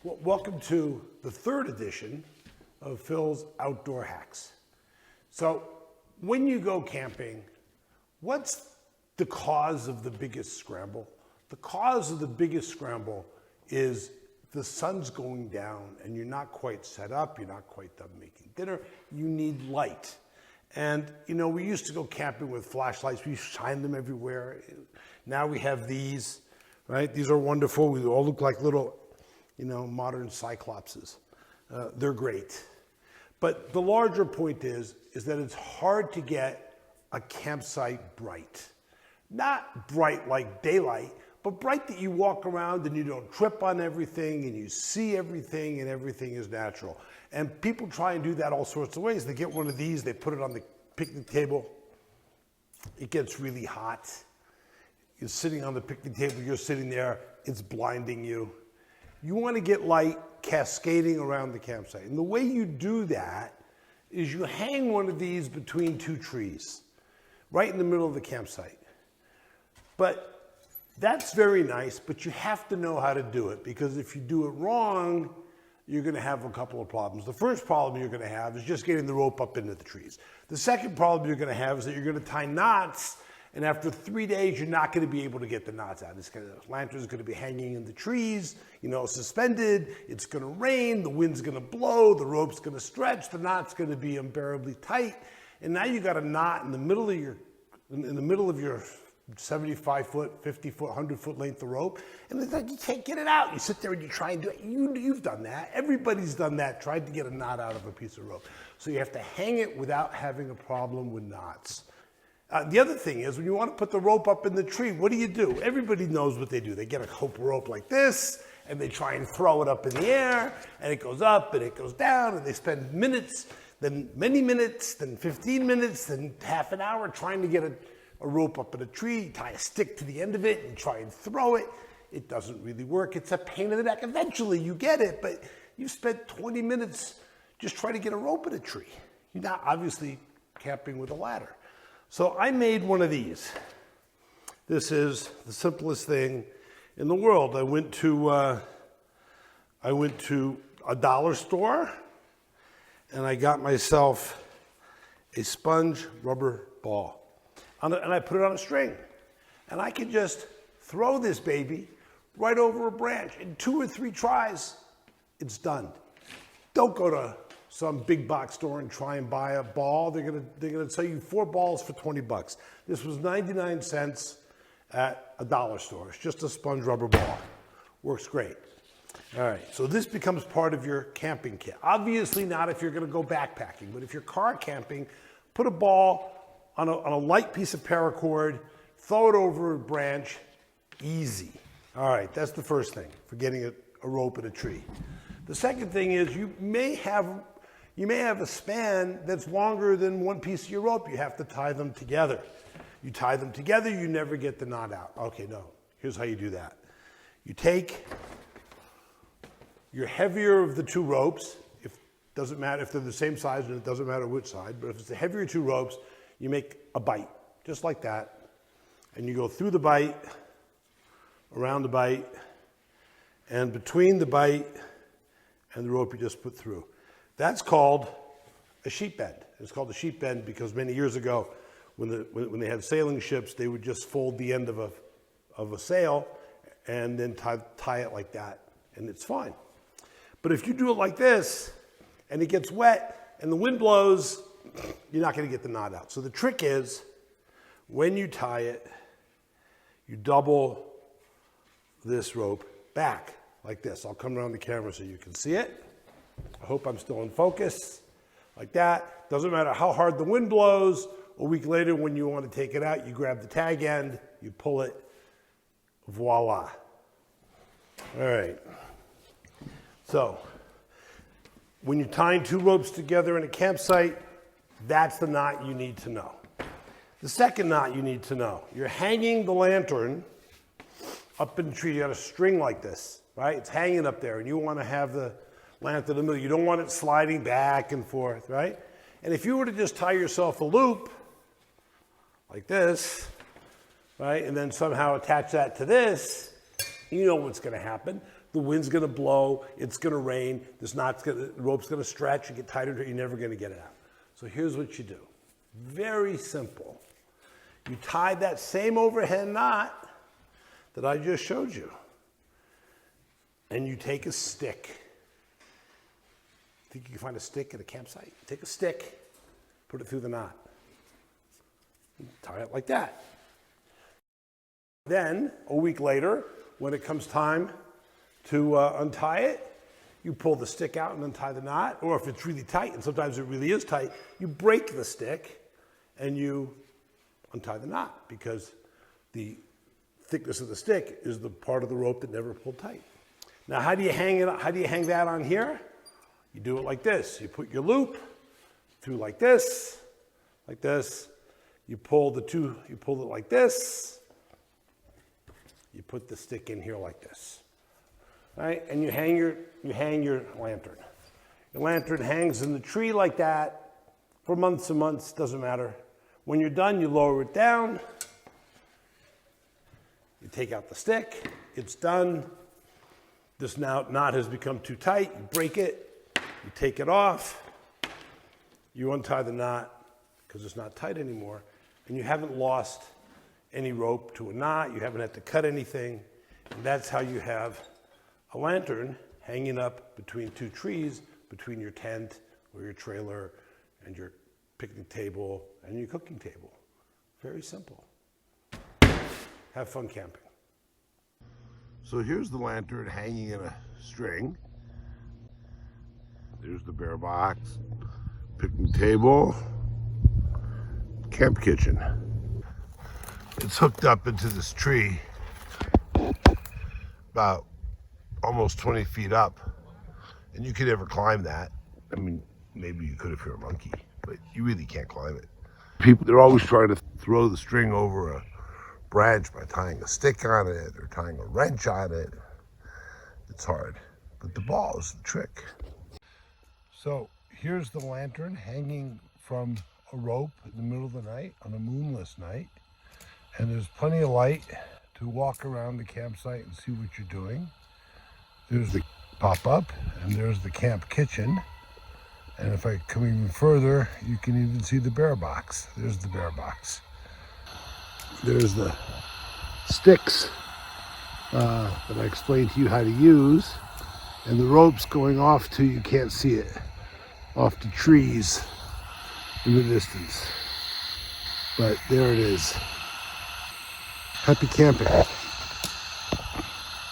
Well, welcome to the third edition of Phil's Outdoor Hacks. So, when you go camping, what's the cause of the biggest scramble? The cause of the biggest scramble is the sun's going down and you're not quite set up, you're not quite done making dinner, you need light. And you know, we used to go camping with flashlights, we shine them everywhere. Now we have these, right? These are wonderful, we all look like little, modern cyclopses. They're great. But the larger point is that it's hard to get a campsite bright. Not bright like daylight, but bright that you walk around and you don't trip on everything and you see everything and everything is natural. And people try and do that all sorts of ways. They get one of these, they put it on the picnic table. It gets really hot. You're sitting on the picnic table, you're sitting there, it's blinding you. You want to get light cascading around the campsite. And the way you do that is you hang one of these between two trees, right in the middle of the campsite. But that's very nice, but you have to know how to do it, because if you do it wrong, you're going to have a couple of problems. The first problem you're going to have is just getting the rope up into the trees. The second problem you're going to have is that you're going to tie knots, and after 3 days, you're not going to be able to get the knots out. The lantern's going to be hanging in the trees, suspended. It's going to rain, the wind's going to blow, the rope's going to stretch, the knot's going to be unbearably tight, and now you got a knot in the middle of your 75-foot, 50-foot, 100-foot length of rope, and it's like you can't get it out. You sit there and you try and do it. You've done that. Everybody's done that, tried to get a knot out of a piece of rope. So you have to hang it without having a problem with knots. The other thing is, when you want to put the rope up in the tree, what do? Everybody knows what they do. They get a rope like this, and they try and throw it up in the air, and it goes up, and it goes down, and they spend minutes, then many minutes, then 15 minutes, then half an hour trying to get a rope up in a tree, tie a stick to the end of it, and try and throw it. It doesn't really work. It's a pain in the neck. Eventually, you get it, but you've spent 20 minutes just trying to get a rope in a tree. You're not obviously camping with a ladder. So I made one of these. This is the simplest thing in the world. I went to a dollar store and I got myself a sponge rubber ball. And I put it on a string. And I could just throw this baby right over a branch. In 2 or 3 tries, it's done. Don't go to some big box store and try and buy a ball. They're gonna sell you 4 balls for 20 bucks. This was 99 cents at a dollar store. It's just a sponge rubber ball. Works great. All right, so this becomes part of your camping kit. Obviously not if you're gonna go backpacking, but if you're car camping, put a ball on a light piece of paracord, throw it over a branch, easy. All right, that's the first thing for getting a rope in a tree. The second thing is you may have a span that's longer than one piece of your rope. You have to tie them together. You tie them together, you never get the knot out. Okay, no, here's how you do that. You take your heavier of the 2 ropes, doesn't matter if they're the same size, and it doesn't matter which side, but if it's the heavier 2 ropes, you make a bite, just like that. And you go through the bite, around the bite, and between the bite and the rope you just put through. That's called a sheep bend. It's called a sheep bend because many years ago, when they had sailing ships, they would just fold the end of a sail and then tie it like that, and it's fine. But if you do it like this, and it gets wet, and the wind blows, you're not gonna get the knot out. So the trick is, when you tie it, you double this rope back, like this. I'll come around the camera so you can see it. I hope I'm still in focus, like that. Doesn't matter how hard the wind blows. A week later, when you want to take it out, you grab the tag end, you pull it, voila. All right. So, when you're tying 2 ropes together in a campsite, that's the knot you need to know. The second knot you need to know, you're hanging the lantern up in the tree. You got a string like this, right? It's hanging up there, and you want to have the lantern in the middle. You don't want it sliding back and forth, right? And if you were to just tie yourself a loop like this, right, and then somehow attach that to this, You know what's going to happen. The wind's going to blow. It's going to rain. The rope's going to stretch and get tighter. You're never going to get it out. So here's what you do. Very simple. You tie that same overhead knot that I just showed you. And you take a stick. Think you can find a stick at a campsite? Take a stick, put it through the knot. Tie it like that. Then, a week later, when it comes time to untie it, you pull the stick out and untie the knot. Or if it's really tight, and sometimes it really is tight, you break the stick and you untie the knot, because the thickness of the stick is the part of the rope that never pulled tight. Now, how do you hang it? How do you hang that on here? You do it like this. You put your loop through like this, like this. You pull it like this. You put the stick in here like this, right? And you hang your lantern. Your lantern hangs in the tree like that for months and months, doesn't matter. When you're done, you lower it down. You take out the stick, it's done. This knot has become too tight, you break it, you take it off, you untie the knot because it's not tight anymore, and you haven't lost any rope to a knot, you haven't had to cut anything, and that's how you have a lantern hanging up between two trees, between your tent or your trailer and your picnic table and your cooking table. Very simple. Have fun camping. So here's the lantern hanging in a string. There's the bear box, picnic table, camp kitchen. It's hooked up into this tree about almost 20 feet up, and you could never climb that. I mean, maybe you could if you're a monkey, but you really can't climb it. People, they're always trying to throw the string over a branch by tying a stick on it or tying a wrench on it. It's hard, but the ball is the trick. So here's the lantern hanging from a rope in the middle of the night on a moonless night, and there's plenty of light to walk around the campsite and see what you're doing. There's the pop-up, and there's the camp kitchen. And if I come even further, you can even see the bear box. There's the bear box. There's the sticks that I explained to you how to use, and the ropes going off to, you can't see it, off to trees in the distance. But there it is. Happy camping.